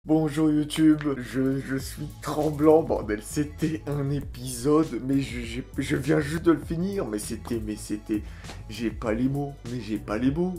Bonjour YouTube, je suis tremblant, bordel, c'était un épisode, mais je viens juste de le finir, mais c'était, j'ai pas les mots, mais j'ai pas les mots.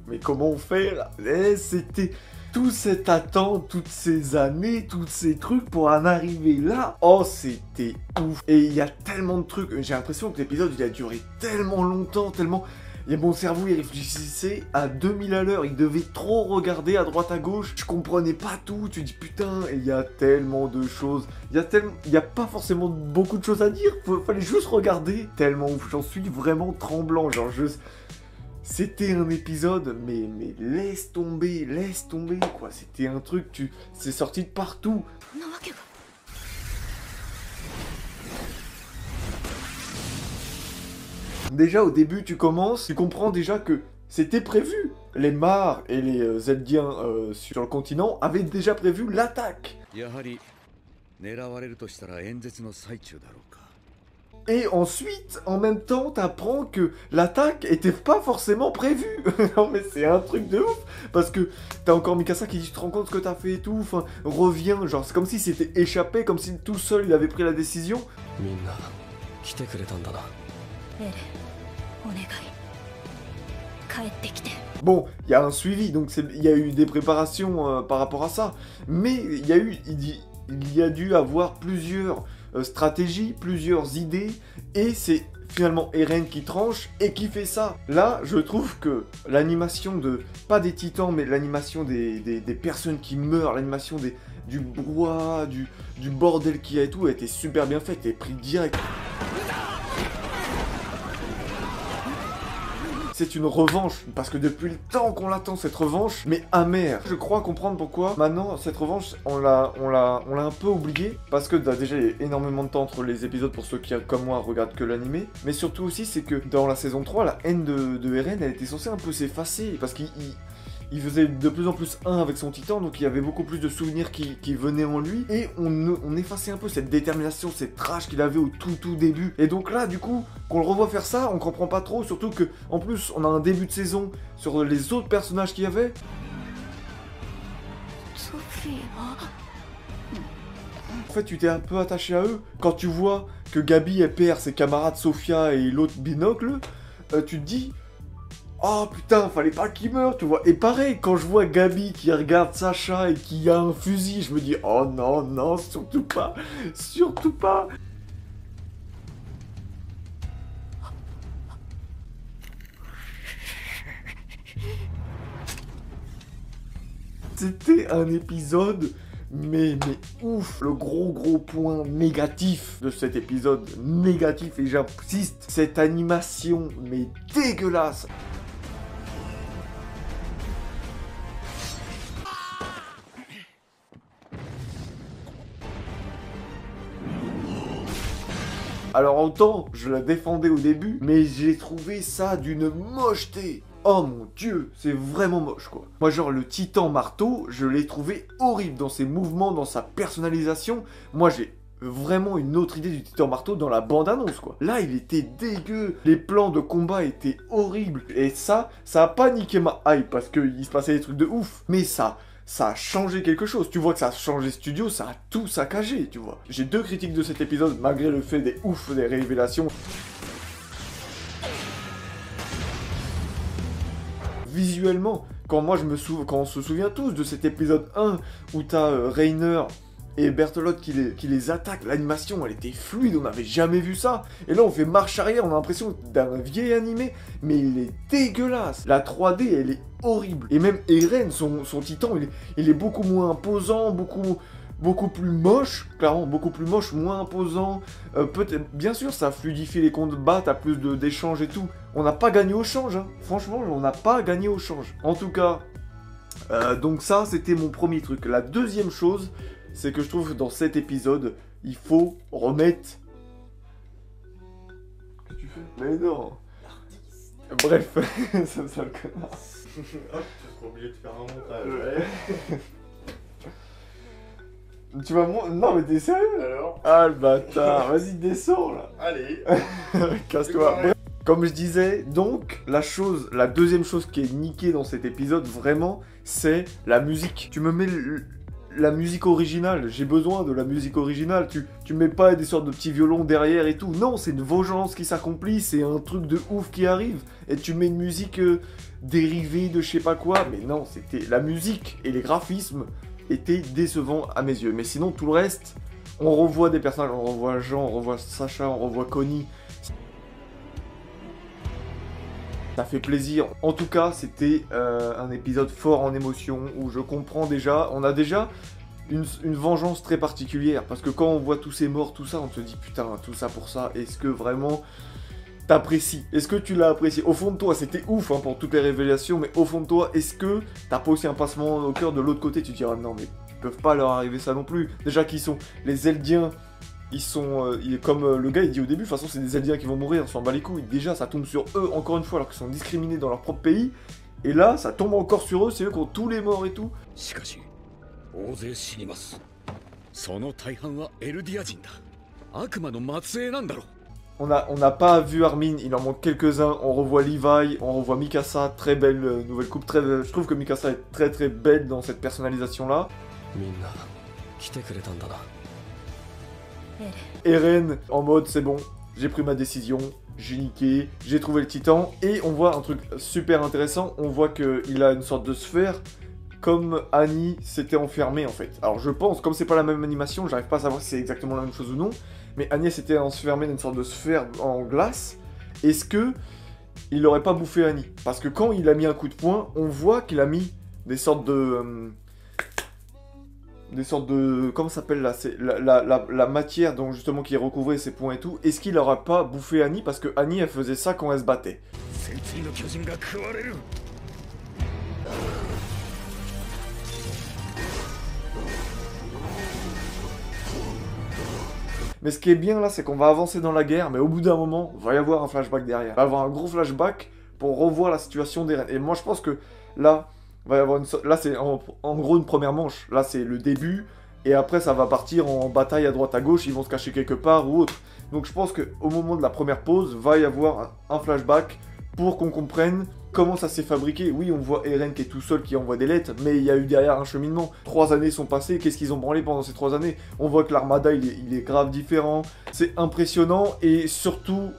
Mais comment faire? C'était toute cette attente, toutes ces années, tous ces trucs pour en arriver là. Oh, c'était ouf. Et il y a tellement de trucs. J'ai l'impression que l'épisode, il a duré tellement longtemps, tellement... Et mon cerveau, il réfléchissait à 2000 à l'heure. Il devait trop regarder à droite à gauche. Je comprenais pas tout. Tu dis putain, et il y a tellement de choses. Il y a pas forcément beaucoup de choses à dire. Fallait juste regarder. Tellement ouf. J'en suis vraiment tremblant. Genre, c'était un épisode, mais laisse tomber, quoi. C'était un truc, c'est sorti de partout. Déjà, au début, tu commences, tu comprends déjà que c'était prévu. Les Mars et les Zeldiens sur le continent avaient déjà prévu l'attaque. Et ensuite, en même temps, t'apprends que l'attaque était pas forcément prévue. Non mais c'est un truc de ouf. Parce que t'as encore Mikasa qui dit, tu te rends compte ce que t'as fait et tout. Enfin, reviens. Genre, c'est comme si c'était échappé, comme si tout seul il avait pris la décision. Bon, il y a un suivi, donc il y a eu des préparations par rapport à ça. Mais il y a dû avoir plusieurs stratégies, plusieurs idées, et c'est finalement Eren qui tranche et qui fait ça. Là, je trouve que l'animation pas des titans, mais l'animation des personnes qui meurent, l'animation du brouhaha, du bordel qu'il y a et tout, a été super bien faite et pris direct. C'est une revanche, parce que depuis le temps qu'on l'attend, cette revanche, mais amère. Je crois comprendre pourquoi, maintenant, cette revanche, on l'a un peu oubliée, parce que déjà, il y a énormément de temps entre les épisodes pour ceux qui, comme moi, regardent que l'animé, mais surtout aussi, c'est que dans la saison 3, la haine de Eren, elle était censée un peu s'effacer, parce qu'il faisait de plus en plus un avec son titan, donc il y avait beaucoup plus de souvenirs qui venaient en lui, et on effaçait un peu cette détermination, cette rage qu'il avait au tout début. Et donc là, du coup, qu'on le revoit faire ça, on comprend pas trop, surtout que, en plus, on a un début de saison sur les autres personnages qu'il y avait. En fait, tu t'es un peu attaché à eux. Quand tu vois que Gabi, elle perd ses camarades Sophia et l'autre Binocle, tu te dis... Oh putain, fallait pas qu'il meure, tu vois. Et pareil, quand je vois Gabi qui regarde Sacha et qui a un fusil, je me dis, oh non, non, surtout pas, surtout pas. C'était un épisode, mais ouf. Le gros point négatif de cet épisode, négatif, et j'insiste, cette animation, mais dégueulasse. Alors autant, je la défendais au début, mais j'ai trouvé ça d'une mocheté. Oh mon dieu, c'est vraiment moche quoi. Moi genre le titan marteau, je l'ai trouvé horrible dans ses mouvements, dans sa personnalisation. Moi j'ai vraiment une autre idée du titan marteau dans la bande-annonce quoi. Là il était dégueu, les plans de combat étaient horribles. Et ça a pas niqué ma hype parce qu'il se passait des trucs de ouf. Mais ça a changé quelque chose. Tu vois que ça a changé studio, ça a tout saccagé, tu vois. J'ai deux critiques de cet épisode, malgré le fait des révélations. Visuellement, quand on se souvient tous de cet épisode 1, où t'as Reiner et Bertholdt qui les attaquent, l'animation elle était fluide, on n'avait jamais vu ça. Et là on fait marche arrière, on a l'impression d'un vieil animé, mais il est dégueulasse. La 3D elle est horrible. Et même Eren, son titan, il est beaucoup moins imposant, beaucoup plus moche, clairement beaucoup plus moche, moins imposant. Peut-être, bien sûr, ça fluidifie les combats, t'as plus d'échanges et tout. On n'a pas gagné au change, hein. Franchement, on n'a pas gagné au change. En tout cas, donc ça, c'était mon premier truc. La deuxième chose, c'est que je trouve que dans cet épisode, il faut remettre... Qu'est-ce que tu fais? Mais non. Bref, ça me sale connard. Hop, tu seras obligé de faire un montage. Ouais. Tu vas Non mais t'es sérieux? Alors? Ah le bâtard, vas-y descends là. Allez. Casse-toi. Comme je disais, donc, la deuxième chose qui est niquée dans cet épisode, vraiment, c'est la musique. Tu me mets la musique originale, j'ai besoin de la musique originale, tu mets pas des sortes de petits violons derrière et tout, non, c'est une vengeance qui s'accomplit, c'est un truc de ouf qui arrive, et tu mets une musique dérivée de je sais pas quoi, mais non, c'était la musique et les graphismes étaient décevants à mes yeux, mais sinon tout le reste, on revoit des personnages, on revoit Jean, on revoit Sacha, on revoit Connie. Ça fait plaisir. En tout cas, c'était un épisode fort en émotion, où je comprends déjà, on a déjà une vengeance très particulière, parce que quand on voit tous ces morts, tout ça, on se dit putain, tout ça pour ça, est-ce que vraiment t'apprécies? Est-ce que tu l'as apprécié? Au fond de toi, c'était ouf hein, pour toutes les révélations, mais au fond de toi, est-ce que t'as pas aussi un passement au cœur de l'autre côté? Tu te diras non, mais ils peuvent pas leur arriver ça non plus. Déjà qu'ils sont les Eldiens. Ils sont, comme le gars il dit au début, de toute façon c'est des Eldiens qui vont mourir, on s'en bat les couilles. Déjà ça tombe sur eux encore une fois alors qu'ils sont discriminés dans leur propre pays. Et là ça tombe encore sur eux, c'est eux qui ont tous les morts et tout. On n'a pas vu Armin, il en manque quelques-uns. On revoit Levi, on revoit Mikasa, très belle nouvelle coupe. Je trouve que Mikasa est très très belle dans cette personnalisation là. Eren en mode c'est bon, j'ai pris ma décision, j'ai niqué, j'ai trouvé le titan, et on voit un truc super intéressant, on voit qu'il a une sorte de sphère, comme Annie s'était enfermée en fait. Alors je pense, comme c'est pas la même animation, j'arrive pas à savoir si c'est exactement la même chose ou non, mais Annie s'était enfermée dans une sorte de sphère en glace, est-ce que il aurait pas bouffé Annie? Parce que quand il a mis un coup de poing, on voit qu'il a mis des sortes de... comment ça s'appelle là, c'est la matière donc justement qui recouvrait ses points et tout. Est-ce qu'il aura pas bouffé Annie? Parce que Annie elle faisait ça quand elle se battait. Mais ce qui est bien là, c'est qu'on va avancer dans la guerre, mais au bout d'un moment, il va y avoir un flashback derrière. Il va y avoir un gros flashback pour revoir la situation d'Eren. Et moi je pense que là, va y avoir là c'est en gros une première manche. Là c'est le début, et après ça va partir en bataille à droite à gauche, ils vont se cacher quelque part ou autre. Donc je pense qu'au moment de la première pause, va y avoir un flashback pour qu'on comprenne comment ça s'est fabriqué. Oui, on voit Eren qui est tout seul, qui envoie des lettres, mais il y a eu derrière un cheminement. 3 années sont passées, qu'est-ce qu'ils ont branlé pendant ces 3 années? On voit que l'Armada, il est grave différent. C'est impressionnant, et surtout,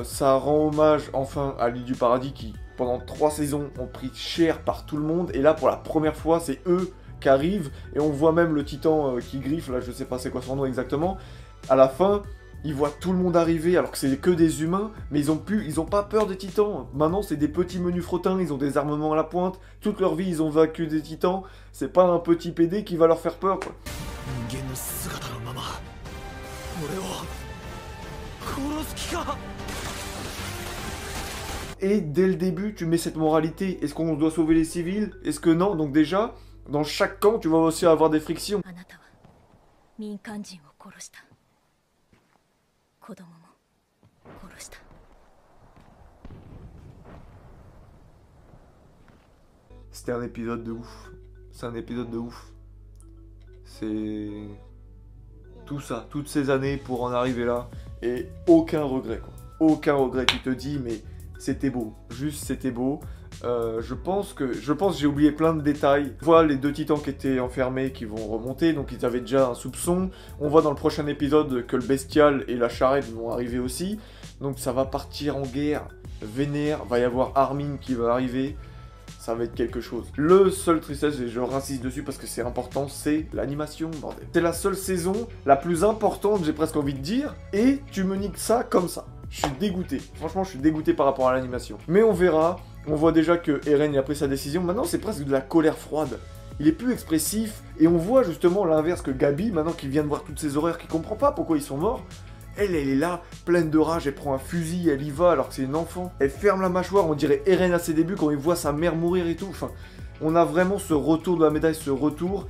ça rend hommage enfin à l'île du paradis qui, pendant 3 saisons, ont pris cher par tout le monde. Et là, pour la première fois, c'est eux qui arrivent, et on voit même le titan qui griffe, là, je sais pas c'est quoi son nom exactement. À la fin... ils voient tout le monde arriver alors que c'est que des humains, mais ils ont pas peur des titans. Maintenant c'est des petits menus frottins, ils ont des armements à la pointe, toute leur vie ils ont vaincu des titans, c'est pas un petit PD qui va leur faire peur quoi. Et dès le début tu mets cette moralité, est-ce qu'on doit sauver les civils? Est-ce que non? Donc déjà, dans chaque camp tu vas aussi avoir des frictions. C'était un épisode de ouf. C'est un épisode de ouf. C'est... tout ça, toutes ces années pour en arriver là. Et aucun regret quoi. Aucun regret, tu te dis mais c'était beau. Juste c'était beau. Je pense que j'ai oublié plein de détails. On voit les 2 titans qui étaient enfermés qui vont remonter, donc ils avaient déjà un soupçon. On voit dans le prochain épisode que le bestial et la charrette vont arriver aussi. Donc ça va partir en guerre vénère, va y avoir Armin qui va arriver. Ça va être quelque chose. Le seul tristesse, et je rinsiste dessus parce que c'est important, c'est l'animation, bordel. C'est la seule saison la plus importante, j'ai presque envie de dire, et tu me niques ça comme ça. Je suis dégoûté. Franchement, je suis dégoûté par rapport à l'animation. Mais on verra. On voit déjà que Eren a pris sa décision. Maintenant, c'est presque de la colère froide. Il est plus expressif. Et on voit justement l'inverse que Gabi, maintenant qu'il vient de voir toutes ces horreurs, qui comprend pas pourquoi ils sont morts. Elle est là, pleine de rage. Elle prend un fusil, elle y va alors que c'est une enfant. Elle ferme la mâchoire. On dirait Eren à ses débuts quand il voit sa mère mourir et tout. Enfin, on a vraiment ce retour de la médaille, ce retour.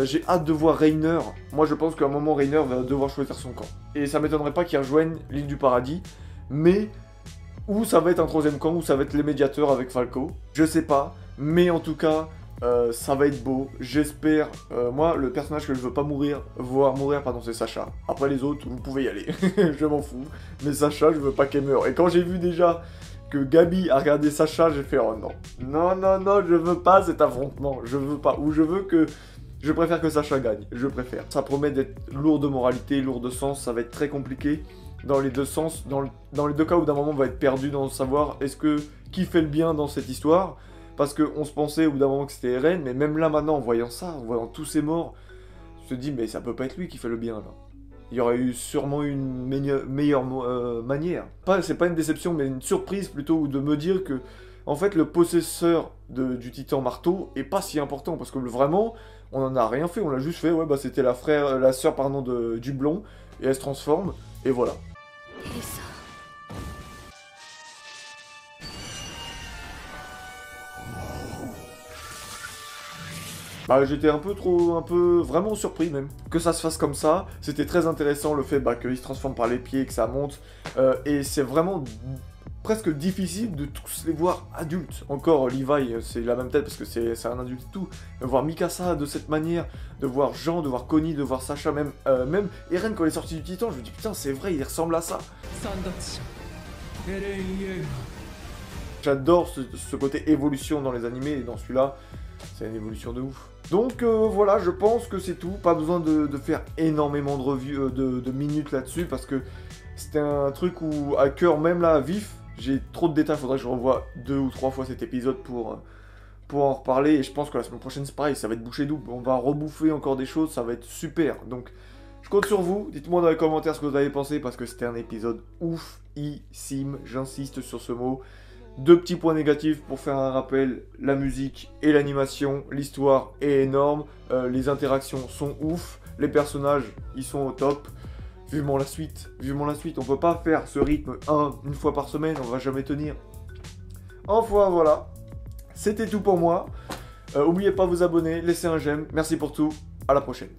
J'ai hâte de voir Reiner. Moi, je pense qu'à un moment, Reiner va devoir choisir son camp. Et ça m'étonnerait pas qu'il rejoigne l'île du paradis. Mais... ou ça va être un 3e camp, ou ça va être les médiateurs avec Falco. Je sais pas. Mais en tout cas, ça va être beau, j'espère. Moi, le personnage que je veux pas voir mourir, pardon, c'est Sacha. Après les autres, vous pouvez y aller, je m'en fous. Mais Sacha, je veux pas qu'elle meure. Et quand j'ai vu déjà que Gabi a regardé Sacha, j'ai fait, oh non. Non, non, non, je veux pas cet affrontement, je veux pas. Ou je préfère que Sacha gagne, je préfère. Ça promet d'être lourd de moralité, lourd de sens, ça va être très compliqué. Dans les deux sens, dans les deux cas où d'un moment on va être perdu dans savoir qui fait le bien dans cette histoire. Parce qu'on se pensait au bout d'un moment que c'était Eren, mais même là maintenant en voyant ça, en voyant tous ces morts, je te dis mais ça peut pas être lui qui fait le bien là. Il y aurait eu sûrement une meilleure manière. C'est pas une déception mais une surprise plutôt de me dire que en fait le possesseur du titan marteau est pas si important parce que vraiment on en a rien fait, on l'a juste fait, ouais bah c'était la sœur pardon du blond et elle se transforme et voilà. Bah, j'étais vraiment surpris même, que ça se fasse comme ça. C'était très intéressant le fait qu'il se transforme par les pieds, que ça monte. Et c'est vraiment presque difficile de tous les voir adultes. Encore, Levi, c'est la même tête parce que c'est un adulte et tout. De voir Mikasa de cette manière, de voir Jean, de voir Connie, de voir Sacha, même Eren quand il est sorti du Titan, je me dis putain c'est vrai, il ressemble à ça. J'adore ce côté évolution dans les animés et dans celui-là, c'est une évolution de ouf. Donc voilà, je pense que c'est tout. Pas besoin de faire énormément de revues, de minutes là-dessus, parce que c'était un truc où, à cœur même là, vif, j'ai trop de détails. Faudrait que je revoie 2 ou 3 fois cet épisode pour en reparler. Et je pense que la semaine prochaine, c'est pareil, ça va être bouché double. On va rebouffer encore des choses, ça va être super. Donc je compte sur vous. Dites-moi dans les commentaires ce que vous avez pensé, parce que c'était un épisode oufissime. J'insiste sur ce mot. 2 petits points négatifs pour faire un rappel, la musique et l'animation, l'histoire est énorme, les interactions sont ouf, les personnages ils sont au top, vivement la suite, on peut pas faire ce rythme une fois par semaine, on va jamais tenir. Enfin voilà, c'était tout pour moi, oubliez pas de vous abonner, laissez un j'aime, merci pour tout, à la prochaine.